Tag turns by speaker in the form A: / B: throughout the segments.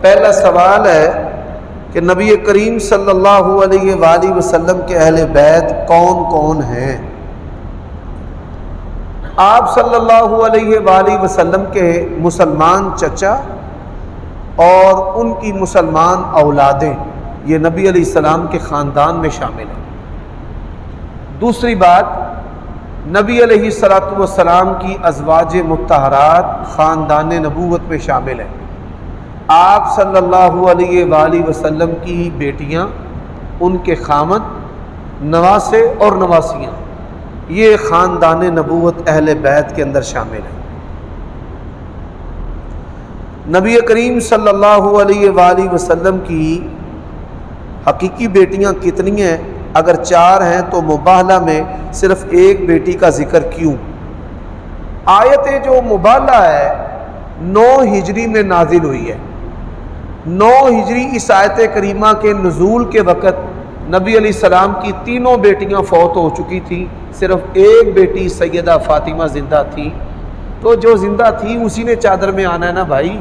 A: پہلا سوال ہے کہ نبی کریم صلی اللہ علیہ وآلہ وسلم کے اہل بیت کون کون ہیں؟ آپ صلی اللہ علیہ وآلہ وسلم کے مسلمان چچا اور ان کی مسلمان اولادیں یہ نبی علیہ السلام کے خاندان میں شامل ہیں۔ دوسری بات، نبی علیہ السلام کی ازواج مطہرات خاندان نبوت میں شامل ہیں۔ آپ صلی اللہ علیہ وآلہ وسلم کی بیٹیاں، ان کے خامند، نواسے اور نواسیاں، یہ خاندان نبوت اہل بیت کے اندر شامل ہیں۔ نبی کریم صلی اللہ علیہ وآلہ وسلم کی حقیقی بیٹیاں کتنی ہیں؟ اگر 4 ہیں تو مباہلہ میں صرف ایک بیٹی کا ذکر کیوں؟ آیت جو مباہلہ ہے 9 ہجری میں نازل ہوئی ہے۔ 9 ہجری اس آیت کریمہ کے نزول کے وقت نبی علیہ السلام کی تینوں بیٹیاں فوت ہو چکی تھیں، صرف ایک بیٹی سیدہ فاطمہ زندہ تھی، تو جو زندہ تھی اسی نے چادر میں آنا ہے نا بھائی۔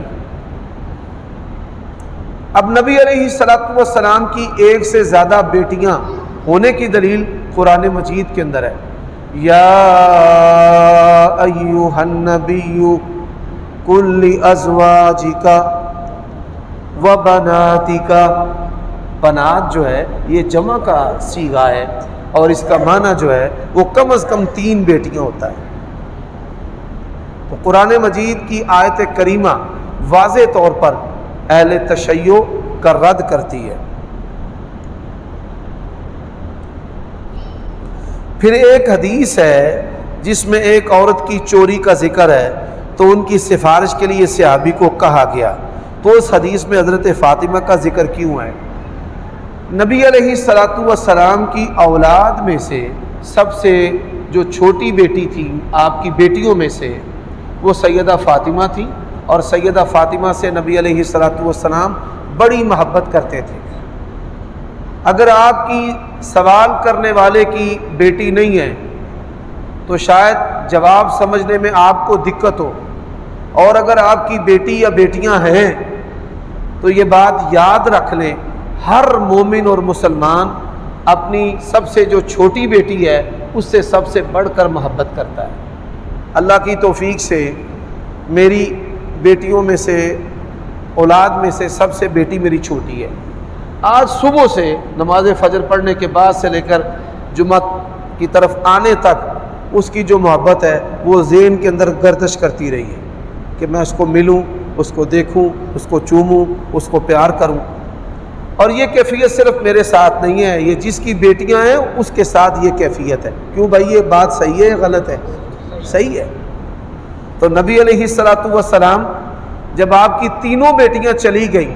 A: اب نبی علیہ السلام کی ایک سے زیادہ بیٹیاں ہونے کی دلیل قرآن مجید کے اندر ہے۔ یا ایھا النبی قل لازواجک وبناتک، بنات جو ہے یہ جمع کا صیغہ ہے اور اس کا معنی جو ہے وہ کم از کم 3 بیٹیاں ہوتا ہے۔ تو قرآن مجید کی آیت کریمہ واضح طور پر اہل تشیع کا رد کرتی ہے۔ پھر ایک حدیث ہے جس میں ایک عورت کی چوری کا ذکر ہے، تو ان کی سفارش کے لیے صحابی کو کہا گیا، تو اس حدیث میں حضرت فاطمہ کا ذکر کیوں ہے؟ نبی علیہ السلام کی اولاد میں سے سب سے جو چھوٹی بیٹی تھی آپ کی بیٹیوں میں سے وہ سیدہ فاطمہ تھی، اور سیدہ فاطمہ سے نبی علیہ السلام بڑی محبت کرتے تھے۔ اگر آپ کی سوال کرنے والے کی بیٹی نہیں ہے تو شاید جواب سمجھنے میں آپ کو دقت ہو، اور اگر آپ کی بیٹی یا بیٹیاں ہیں تو یہ بات یاد رکھ لیں، ہر مومن اور مسلمان اپنی سب سے جو چھوٹی بیٹی ہے اس سے سب سے بڑھ کر محبت کرتا ہے۔ اللہ کی توفیق سے میری بیٹیوں میں سے، اولاد میں سے سب سے بیٹی میری چھوٹی ہے۔ آج صبح سے نماز فجر پڑھنے کے بعد سے لے کر جمعہ کی طرف آنے تک اس کی جو محبت ہے وہ ذہن کے اندر گردش کرتی رہی ہے کہ میں اس کو ملوں، اس کو دیکھوں، اس کو چوموں، اس کو پیار کروں۔ اور یہ کیفیت صرف میرے ساتھ نہیں ہے، یہ جس کی بیٹیاں ہیں اس کے ساتھ یہ کیفیت ہے۔ کیوں بھائی، یہ بات صحیح ہے یا غلط ہے؟ صحیح ہے۔ تو نبی علیہ السلام جب آپ کی تینوں بیٹیاں چلی گئیں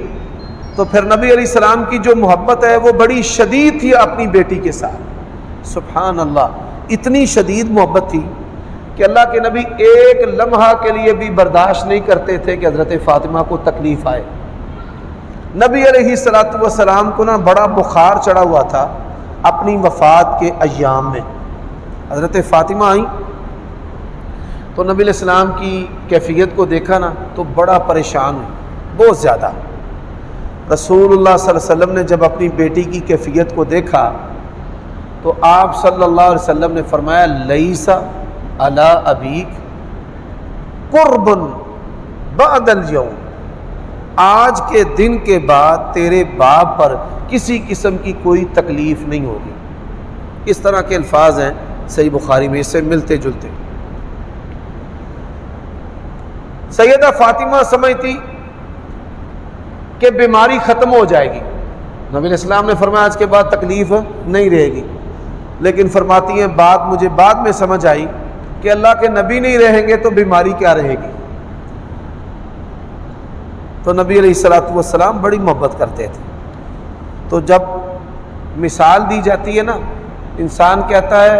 A: تو پھر نبی علیہ السلام کی جو محبت ہے وہ بڑی شدید تھی اپنی بیٹی کے ساتھ۔ سبحان اللہ، اتنی شدید محبت تھی کہ اللہ کے نبی ایک لمحہ کے لیے بھی برداشت نہیں کرتے تھے کہ حضرت فاطمہ کو تکلیف آئے۔ نبی علیہ السلام کو نا بڑا بخار چڑھا ہوا تھا اپنی وفات کے ایام میں۔ حضرت فاطمہ آئیں تو نبی علیہ السلام کی کیفیت کو دیکھا نا تو بڑا پریشان ہوئی، بہت زیادہ۔ رسول اللہ صلی اللہ علیہ وسلم نے جب اپنی بیٹی کی کیفیت کو دیکھا تو آپ صلی اللہ علیہ وسلم نے فرمایا لیس علی ابیک قرب بعد اليوم، آج کے دن کے بعد تیرے باپ پر کسی قسم کی کوئی تکلیف نہیں ہوگی۔ اس طرح کے الفاظ ہیں صحیح بخاری میں، اس سے ملتے جلتے۔ سیدہ فاطمہ سمجھتی کہ بیماری ختم ہو جائے گی، نبی علیہ السلام نے فرمایا آج کے بعد تکلیف نہیں رہے گی، لیکن فرماتی ہیں بات مجھے بعد میں سمجھ آئی کہ اللہ کے نبی نہیں رہیں گے تو بیماری کیا رہے گی۔ تو نبی علیہ السلام بڑی محبت کرتے تھے۔ تو جب مثال دی جاتی ہے نا، انسان کہتا ہے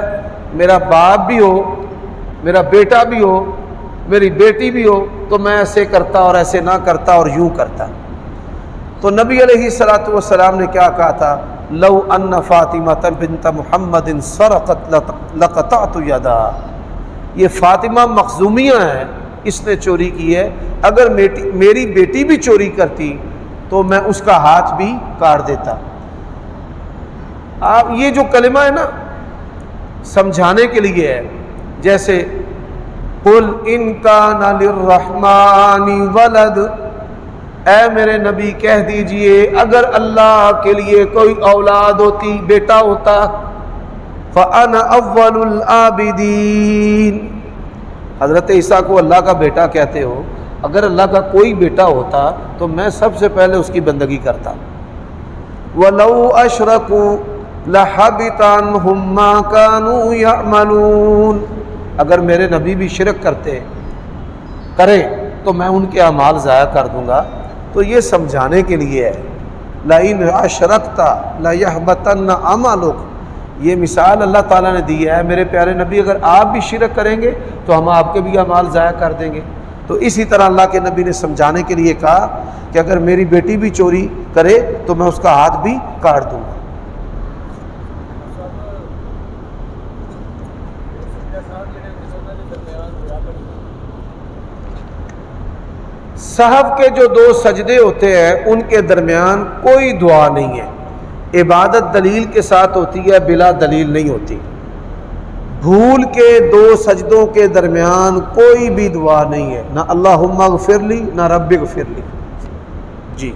A: میرا باپ بھی ہو، میرا بیٹا بھی ہو، میری بیٹی بھی ہو تو میں ایسے کرتا اور ایسے نہ کرتا اور یوں کرتا۔ تو نبی علیہ السلام نے کیا کہا تھا؟ لو ان فاطمہ بنت محمد سرقت لقطعت یدها، یہ فاطمہ مخزومیہ ہے، اس نے چوری کی ہے، اگر میری بیٹی بھی چوری کرتی تو میں اس کا ہاتھ بھی کاٹ دیتا۔ آپ یہ جو کلمہ ہے نا سمجھانے کے لیے ہے، جیسے قل ان کان للرحمن ولد، اے میرے نبی کہہ دیجئے اگر اللہ کے لیے کوئی اولاد ہوتی، بیٹا ہوتا، فانا اول العابدین، حضرت عیسیٰ کو اللہ کا بیٹا کہتے ہو، اگر اللہ کا کوئی بیٹا ہوتا تو میں سب سے پہلے اس کی بندگی کرتا۔ وَلَوْ أَشْرَكُوا لَحَبِطَ عَنْهُمْ مَا كَانُوا يَعْمَلُونَ، اگر میرے نبی بھی شرک کریں تو میں ان کے اعمال ضائع کر دوں گا۔ تو یہ سمجھانے کے لیے ہے، لَإِنْ أَشْرَكْتَ لَيَحْبَطَنَّ عَمَلُكَ، یہ مثال اللہ تعالیٰ نے دی ہے میرے پیارے نبی، اگر آپ بھی شرک کریں گے تو ہم آپ کے بھی اعمال ضائع کر دیں گے۔ تو اسی طرح اللہ کے نبی نے سمجھانے کے لیے کہا کہ اگر میری بیٹی بھی چوری کرے تو میں اس کا ہاتھ بھی کاٹ دوں گا۔ صحف کے جو 2 سجدے ہوتے ہیں ان کے درمیان کوئی دعا نہیں ہے، عبادت دلیل کے ساتھ ہوتی ہے، بلا دلیل نہیں ہوتی۔ بھول کے 2 سجدوں کے درمیان کوئی بھی دعا نہیں ہے، نہ اللہم اغفر لی نہ رب اغفر لی۔ جی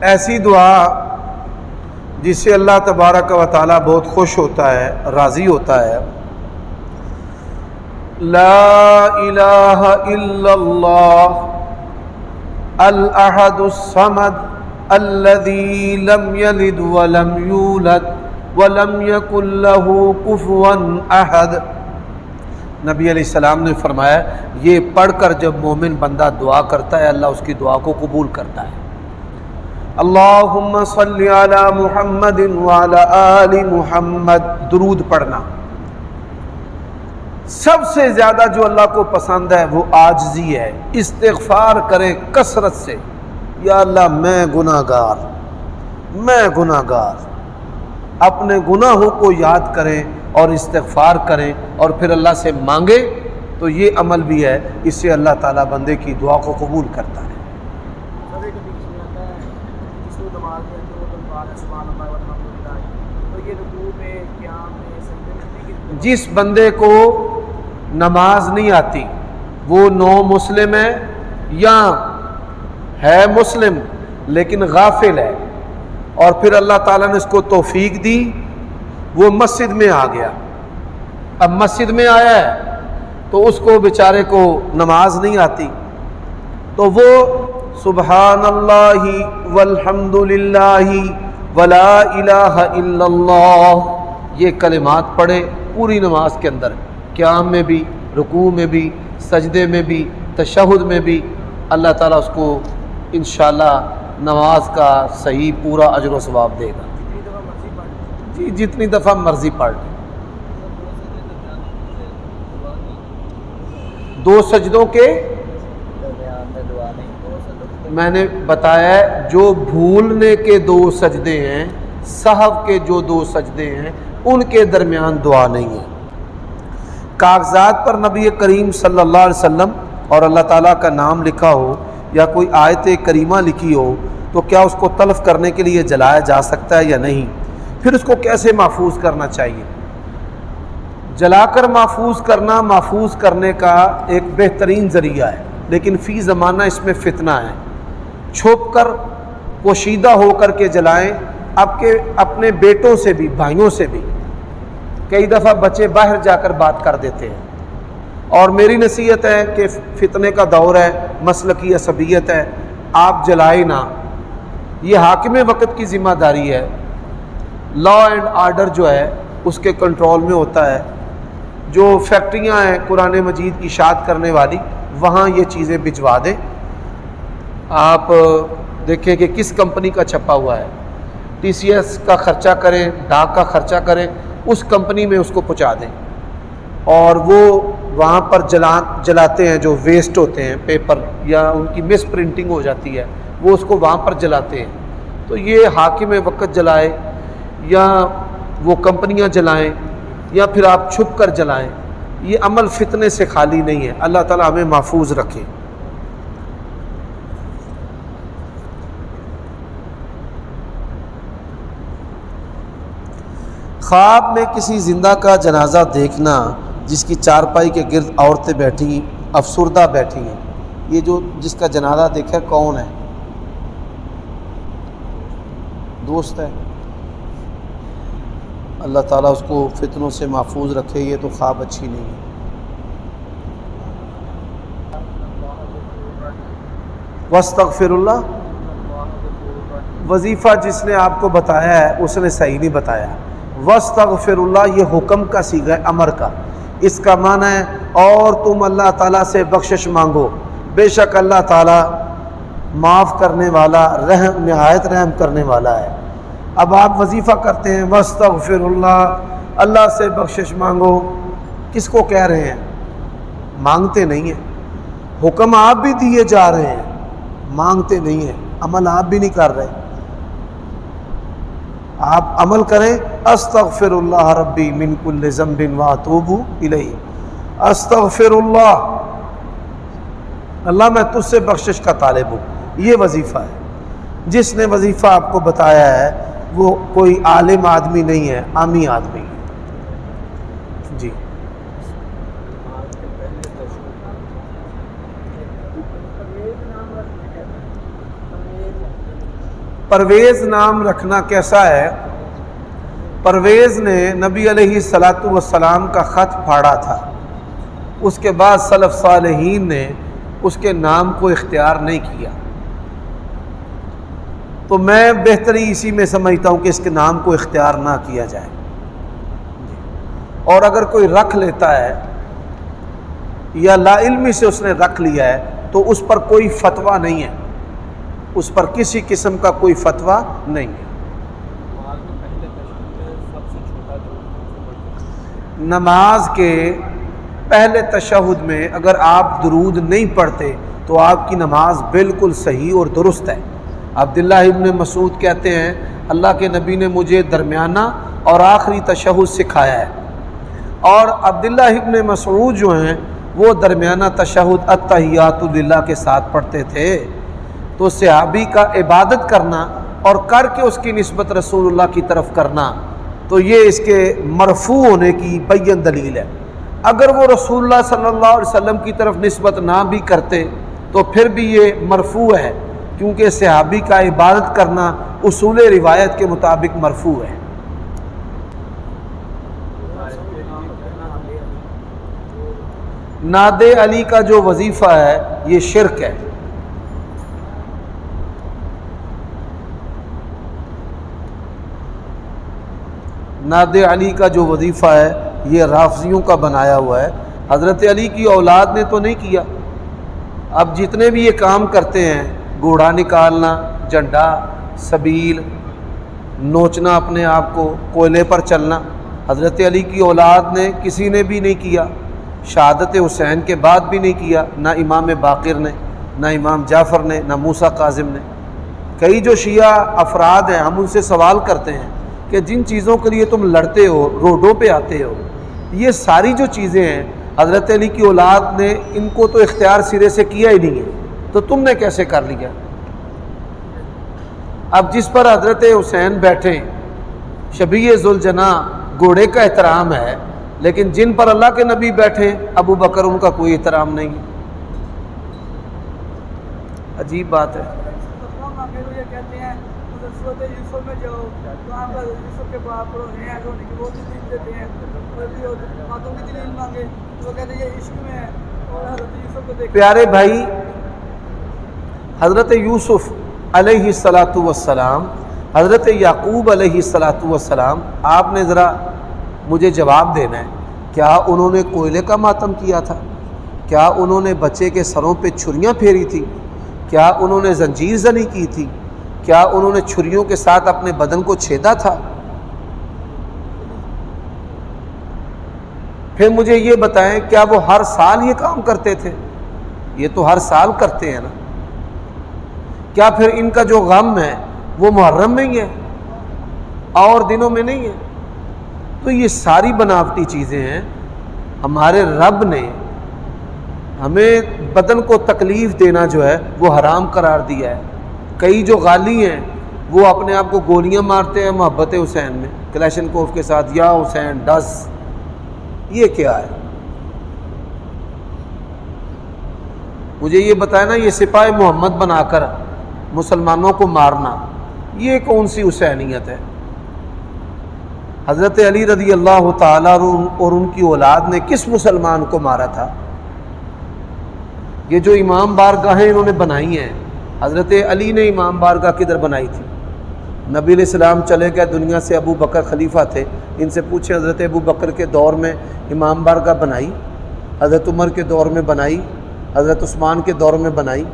A: ایسی دعا جس سے اللہ تبارک و تعالیٰ بہت خوش ہوتا ہے، راضی ہوتا ہے، لا الہ الا اللہ الاحد الصمد الذی لم یلد ولم یولد ولم یکن لہ کفوا احد۔ نبی علیہ السلام نے فرمایا یہ پڑھ کر جب مومن بندہ دعا کرتا ہے اللہ اس کی دعا کو قبول کرتا ہے۔ اللہم صلی علی محمد وعلی آل محمد، درود پڑھنا۔ سب سے زیادہ جو اللہ کو پسند ہے وہ عاجزی ہے، استغفار کریں کثرت سے، یا اللہ میں گناہ گار، اپنے گناہوں کو یاد کریں اور استغفار کریں اور پھر اللہ سے مانگے، تو یہ عمل بھی ہے، اس سے اللہ تعالیٰ بندے کی دعا کو قبول کرتا ہے۔ جس بندے کو نماز نہیں آتی، وہ نو مسلم ہے یا ہے مسلم لیکن غافل ہے، اور پھر اللہ تعالیٰ نے اس کو توفیق دی، وہ مسجد میں آ گیا، اب مسجد میں آیا ہے تو اس کو بیچارے کو نماز نہیں آتی، تو وہ سبحان اللہ والحمد للہ ولا الہ الا اللہ یہ کلمات پڑھے پوری نماز کے اندر، قیام میں بھی، رکوع میں بھی، سجدے میں بھی، تشہد میں بھی، اللہ تعالیٰ اس کو انشاءاللہ نماز کا صحیح پورا اجر و ثواب دے گا۔ جی جتنی دفعہ مرضی پڑھ لیں۔ 2 سجدوں کے میں نے بتایا ہے جو بھولنے کے 2 سجدے ہیں، سہو کے جو 2 سجدے ہیں ان کے درمیان دعا نہیں ہے۔ کاغذات پر نبی کریم صلی اللہ علیہ وسلم اور اللہ تعالیٰ کا نام لکھا ہو یا کوئی آیت کریمہ لکھی ہو تو کیا اس کو تلف کرنے کے لیے جلایا جا سکتا ہے یا نہیں؟ پھر اس کو کیسے محفوظ کرنا چاہیے؟ جلا کر محفوظ کرنے کا ایک بہترین ذریعہ ہے، لیکن فی زمانہ اس میں فتنہ ہے۔ چھپ کر پوشیدہ ہو کر کے جلائیں، اپنے بیٹوں سے بھی، بھائیوں سے بھی۔ کئی دفعہ بچے باہر جا کر بات کر دیتے ہیں، اور میری نصیحت ہے کہ فتنے کا دور ہے، مسلکی عصبیت ہے، آپ جلائے نہ، یہ حاکم وقت کی ذمہ داری ہے۔ لا اینڈ آرڈر جو ہے اس کے کنٹرول میں ہوتا ہے۔ جو فیکٹریاں ہیں قرآن مجید کی اشاعت کرنے والی، وہاں یہ چیزیں بھجوا دیں۔ آپ دیکھیں کہ کس کمپنی کا چھپا ہوا ہے، ٹی سی ایس کا خرچہ کریں، ڈاک کا خرچہ کریں، اس کمپنی میں اس کو پہنچا دیں، اور وہ وہاں پر جلاتے ہیں جو ویسٹ ہوتے ہیں پیپر، یا ان کی مس پرنٹنگ ہو جاتی ہے، وہ اس کو وہاں پر جلاتے ہیں۔ تو یہ حاکم وقت جلائے، یا وہ کمپنیاں جلائیں یا پھر آپ چھپ کر جلائیں، یہ عمل فتنے سے خالی نہیں ہے۔ اللہ تعالیٰ ہمیں محفوظ رکھے۔ خواب میں کسی زندہ کا جنازہ دیکھنا جس کی چارپائی کے گرد عورتیں بیٹھی افسردہ بیٹھی ہیں، یہ جو جس کا جنازہ دیکھا کون ہے؟ دوست ہے؟ اللہ تعالیٰ اس کو فتنوں سے محفوظ رکھے، یہ تو خواب اچھی نہیں ہے۔ واستغفر اللہ، وظیفہ جس نے آپ کو بتایا ہے اس نے صحیح نہیں بتایا۔ واستغفر اللہ یہ حکم کا صیغہ ہے، امر کا، اس کا معنی ہے اور تم اللہ تعالیٰ سے بخشش مانگو، بے شک اللہ تعالیٰ معاف کرنے والا، رحم نہایت رحم کرنے والا ہے۔ اب آپ وظیفہ کرتے ہیں واستغفر اللہ، اللہ سے بخشش مانگو، کس کو کہہ رہے ہیں؟ مانگتے نہیں ہیں، حکم آپ بھی دیے جا رہے ہیں، مانگتے نہیں ہیں، عمل آپ بھی نہیں کر رہے۔ آپ عمل کریں، استغفر اللہ ربی من کل ذنب واتوب الیہ، استغفر اللہ، اللہ میں تجھ سے بخشش کا طالب ہوں، یہ وظیفہ ہے۔ جس نے وظیفہ آپ کو بتایا ہے وہ کوئی عالم آدمی نہیں ہے، عامی آدمی ہے۔ جی پرویز نام رکھنا کیسا ہے؟ پرویز نے نبی علیہ الصلاۃ والسلام کا خط پھاڑا تھا، اس کے بعد سلف صالحین نے اس کے نام کو اختیار نہیں کیا، تو میں بہتری اسی میں سمجھتا ہوں کہ اس کے نام کو اختیار نہ کیا جائے، اور اگر کوئی رکھ لیتا ہے یا لا علمی سے اس نے رکھ لیا ہے تو اس پر کوئی فتویٰ نہیں ہے، اس پر کسی قسم کا کوئی فتویٰ نہیں ہے۔ نماز کے پہلے تشہد میں اگر آپ درود نہیں پڑھتے تو آپ کی نماز بالکل صحیح اور درست ہے۔ عبداللہ ابن مسعود کہتے ہیں اللہ کے نبی نے مجھے درمیانہ اور آخری تشہد سکھایا ہے، اور عبداللہ ابن مسعود جو ہیں وہ درمیانہ تشہد التحیات للہ کے ساتھ پڑھتے تھے، تو صحابی کا عبادت کرنا اور کر کے اس کی نسبت رسول اللہ کی طرف کرنا تو یہ اس کے مرفوع ہونے کی بین دلیل ہے۔ اگر وہ رسول اللہ صلی اللہ علیہ وسلم کی طرف نسبت نہ بھی کرتے تو پھر بھی یہ مرفوع ہے، کیونکہ صحابی کا عبادت کرنا اصول روایت کے مطابق مرفوع ہے۔ ناد علی کا جو وظیفہ ہے یہ شرک ہے۔ ناد علی کا جو وظیفہ ہے یہ رافضیوں کا بنایا ہوا ہے، حضرت علی کی اولاد نے تو نہیں کیا۔ اب جتنے بھی یہ کام کرتے ہیں، گھوڑا نکالنا، جھنڈا، سبیل، نوچنا اپنے آپ کو، کوئلے پر چلنا، حضرت علی کی اولاد نے کسی نے بھی نہیں کیا، شہادت حسین کے بعد بھی نہیں کیا، نہ امام باقر نے، نہ امام جعفر نے، نہ موسیٰ کاظم نے۔ کئی جو شیعہ افراد ہیں ہم ان سے سوال کرتے ہیں کہ جن چیزوں کے لیے تم لڑتے ہو، روڈوں پہ آتے ہو، یہ ساری جو چیزیں ہیں حضرت علی کی اولاد نے ان کو تو اختیار سرے سے کیا ہی نہیں ہے، تو تم نے کیسے کر لیا؟ اب جس پر حضرت حسین بیٹھے، شبیہ ذوالجناح، گھوڑے کا احترام ہے، لیکن جن پر اللہ کے نبی بیٹھے ابو بکر، ان کا کوئی احترام نہیں ہے۔ عجیب بات ہے۔ پیارے بھائی، حضرت یوسف علیہ الصلاۃ والسلام، حضرت یعقوب علیہ الصلاۃ والسلام، آپ نے ذرا مجھے جواب دینا ہے، کیا انہوں نے کوئلے کا ماتم کیا تھا؟ کیا انہوں نے بچے کے سروں پہ چھریاں پھیری تھی؟ کیا انہوں نے زنجیر زنی کی تھی؟ کیا انہوں نے چھریوں کے ساتھ اپنے بدن کو چھیدا تھا؟ پھر مجھے یہ بتائیں، کیا وہ ہر سال یہ کام کرتے تھے؟ یہ تو ہر سال کرتے ہیں نا۔ کیا پھر ان کا جو غم ہے وہ محرم میں ہی ہے؟ اور دنوں میں نہیں ہے۔ تو یہ ساری بناوٹی چیزیں ہیں۔ ہمارے رب نے ہمیں بدن کو تکلیف دینا جو ہے وہ حرام قرار دیا ہے۔ کئی جو غالی ہیں وہ اپنے آپ کو گولیاں مارتے ہیں محبت حسین میں، کلیشنکوف کے ساتھ، یا حسین ڈز۔ یہ کیا ہے؟ مجھے یہ بتایا نا، یہ سپاہ محمد بنا کر مسلمانوں کو مارنا، یہ کون سی حسینیت ہے؟ حضرت علی رضی اللہ تعالیٰ اور ان کی اولاد نے کس مسلمان کو مارا تھا؟ یہ جو امام بارگاہیں انہوں نے بنائی ہیں، حضرت علی نے امام بارگاہ کدھر بنائی تھی؟ نبی علیہ السلام چلے گئے دنیا سے، ابو بکر خلیفہ تھے، ان سے پوچھیں حضرت ابو بکر کے دور میں امام بارگاہ بنائی؟ حضرت عمر کے دور میں بنائی؟ حضرت عثمان کے دور میں بنائی؟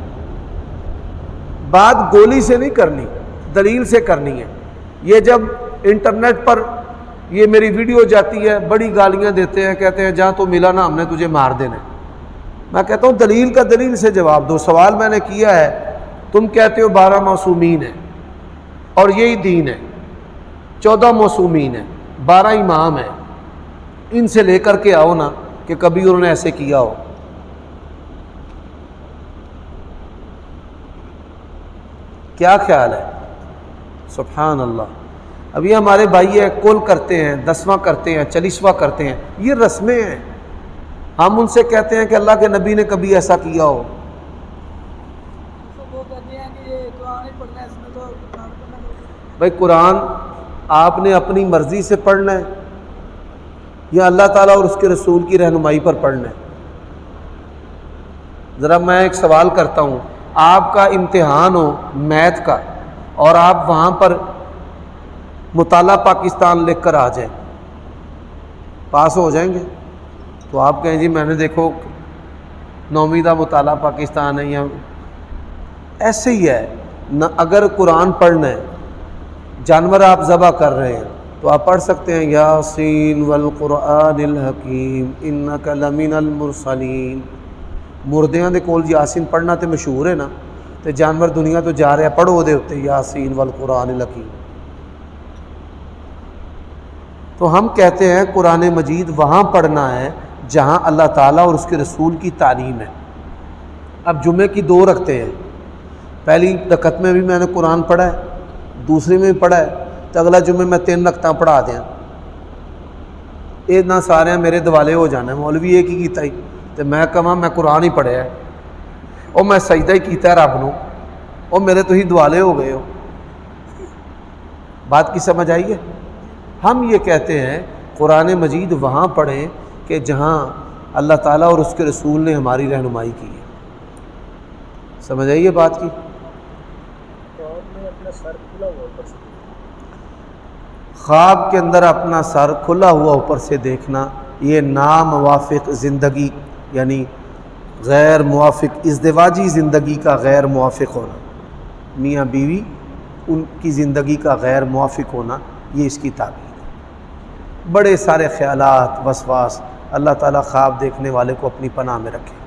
A: بات گولی سے نہیں کرنی، دلیل سے کرنی ہے۔ یہ جب انٹرنیٹ پر یہ میری ویڈیو جاتی ہے، بڑی گالیاں دیتے ہیں، کہتے ہیں جہاں تو ملا نا ہم نے تجھے مار دینا ہے۔ میں کہتا ہوں دلیل کا دلیل سے جواب دو۔ سوال میں نے کیا ہے، تم کہتے ہو 12 معصومین ہیں اور یہی دین ہے، 14 معصومین ہیں، 12 امام ہیں، ان سے لے کر کے آؤ نا کہ کبھی انہوں نے ایسے کیا ہو۔ کیا خیال ہے؟ سبحان اللہ۔ اب یہ ہمارے بھائی ہے، کل کرتے ہیں، 10واں کرتے ہیں، 40واں کرتے ہیں، یہ رسمیں ہیں۔ ہم ان سے کہتے ہیں کہ اللہ کے نبی نے کبھی ایسا کیا ہو؟ بھائی قرآن آپ نے اپنی مرضی سے پڑھنا ہے یا اللہ تعالیٰ اور اس کے رسول کی رہنمائی پر پڑھنا ہے؟ ذرا میں ایک سوال کرتا ہوں، آپ کا امتحان ہو میتھ کا اور آپ وہاں پر مطالعہ پاکستان لکھ کر آ جائیں، پاس ہو جائیں گے؟ تو آپ کہیں جی میں نے دیکھو 9ویں دا مطالعہ پاکستان ہے، یا ایسے ہی ہے نہ۔ اگر قرآن پڑھنا ہے، جانور آپ ذبح کر رہے ہیں تو آپ پڑھ سکتے ہیں یاسین والقرآن الحکیم انک لمن المرسلین۔ مردیاں دے کول یاسین پڑھنا تے مشہور ہے نا، تے جانور دنیا تو جا رہے ہیں، پڑھو دے ہوتے یاسین والقرآن الحکیم۔ تو ہم کہتے ہیں قرآن مجید وہاں پڑھنا ہے جہاں اللہ تعالیٰ اور اس کے رسول کی تعلیم ہے۔ اب جمعے کی 2 رکھتے ہیں، پہلی رکعت میں بھی میں نے قرآن پڑھا ہے، دوسری میں بھی پڑھا ہے، تو اگلا جمعے میں 3 رکعتاں پڑھا دیں۔ یہ نہ سارے میرے دوالے ہو جانا ہے، مولوی ایک ہی کیتا ہی، تو میں کہاں میں قرآن ہی پڑھیا ہے، اور میں سجدہ ہی کیتا ہے رب نو، اور میرے تو ہی دوالے ہو گئے ہو۔ بات کی سمجھ آئی ہے؟ ہم یہ کہتے ہیں قرآن مجید وہاں پڑھیں کہ جہاں اللہ تعالیٰ اور اس کے رسول نے ہماری رہنمائی کی ہے۔ سمجھ آئیے بات کی؟ خواب کے اندر اپنا سر کھلا ہوا اوپر سے دیکھنا، یہ ناموافق زندگی، یعنی غیر موافق ازدواجی زندگی کا غیر موافق ہونا، میاں بیوی ان کی زندگی کا غیر موافق ہونا، یہ اس کی تعبیر ہے۔ بڑے سارے خیالات، وسواس، اللہ تعالیٰ خواب دیکھنے والے کو اپنی پناہ میں رکھے۔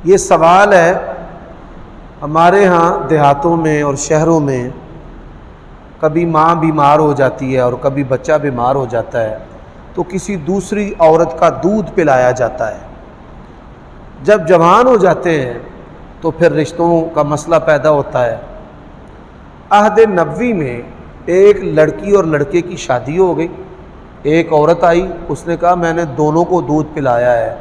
A: یہ سوال ہے، ہمارے ہاں دیہاتوں میں اور شہروں میں کبھی ماں بیمار ہو جاتی ہے اور کبھی بچہ بیمار ہو جاتا ہے تو کسی دوسری عورت کا دودھ پلایا جاتا ہے۔ جب جوان ہو جاتے ہیں تو پھر رشتوں کا مسئلہ پیدا ہوتا ہے۔ عہد نبوی میں ایک لڑکی اور لڑکے کی شادی ہو گئی، ایک عورت آئی، اس نے کہا میں نے دونوں کو دودھ پلایا ہے،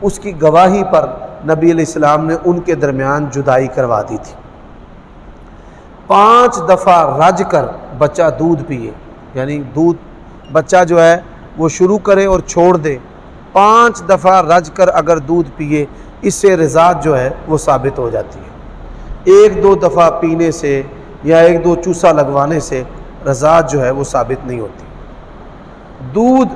A: اس کی گواہی پر نبی علیہ السلام نے ان کے درمیان جدائی کروا دی تھی۔ 5 دفعہ رج کر بچہ دودھ پیے، یعنی دودھ بچہ جو ہے وہ شروع کرے اور چھوڑ دے، 5 دفعہ رج کر اگر دودھ پیے، اس سے رضاعت جو ہے وہ ثابت ہو جاتی ہے۔ 1-2 دفعہ پینے سے یا 1-2 چوسا لگوانے سے رضاعت جو ہے وہ ثابت نہیں ہوتی۔ دودھ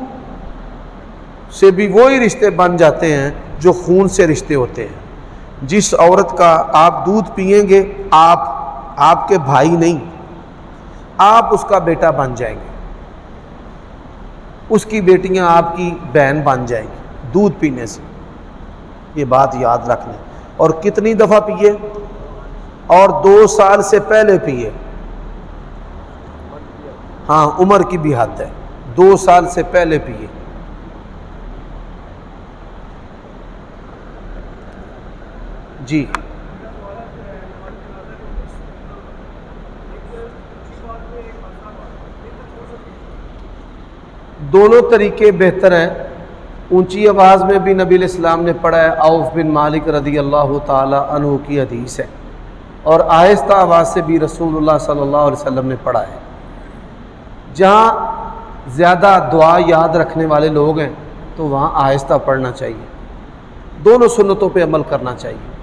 A: سے بھی وہی رشتے بن جاتے ہیں جو خون سے رشتے ہوتے ہیں۔ جس عورت کا آپ دودھ پئیں گے، آپ کے بھائی نہیں، آپ اس کا بیٹا بن جائیں گے، اس کی بیٹیاں آپ کی بہن بن جائیں گی دودھ پینے سے۔ یہ بات یاد رکھ لیں۔ اور کتنی دفعہ پیے؟ اور 2 سال سے پہلے پیے. ہاں عمر کی بھی حد ہے, 2 سال سے پہلے پیے. جی دونوں طریقے بہتر ہیں. اونچی آواز میں بھی نبی علیہ السلام نے پڑھا ہے, عوف بن مالک رضی اللہ تعالی عنہ کی حدیث ہے, اور آہستہ آواز سے بھی رسول اللہ صلی اللہ علیہ وسلم نے پڑھا ہے. جہاں زیادہ دعا یاد رکھنے والے لوگ ہیں تو وہاں آہستہ پڑھنا چاہیے, دونوں سنتوں پہ عمل کرنا چاہیے.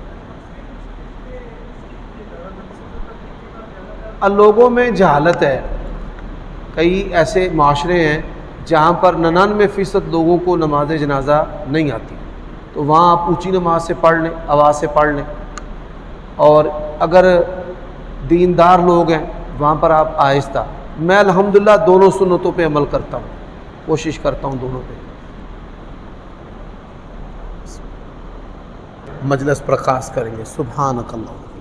A: لوگوں میں جہالت ہے, کئی ایسے معاشرے ہیں جہاں پر 99% لوگوں کو نماز جنازہ نہیں آتی, تو وہاں آپ اونچی نماز سے پڑھ لیں, آواز سے پڑھ لیں. اور اگر دیندار لوگ ہیں وہاں پر آپ آہستہ. میں الحمدللہ دونوں سنتوں پہ عمل کرتا ہوں, کوشش کرتا ہوں دونوں پہ. مجلس پر خاص کریں گے. سبحانک اللہ.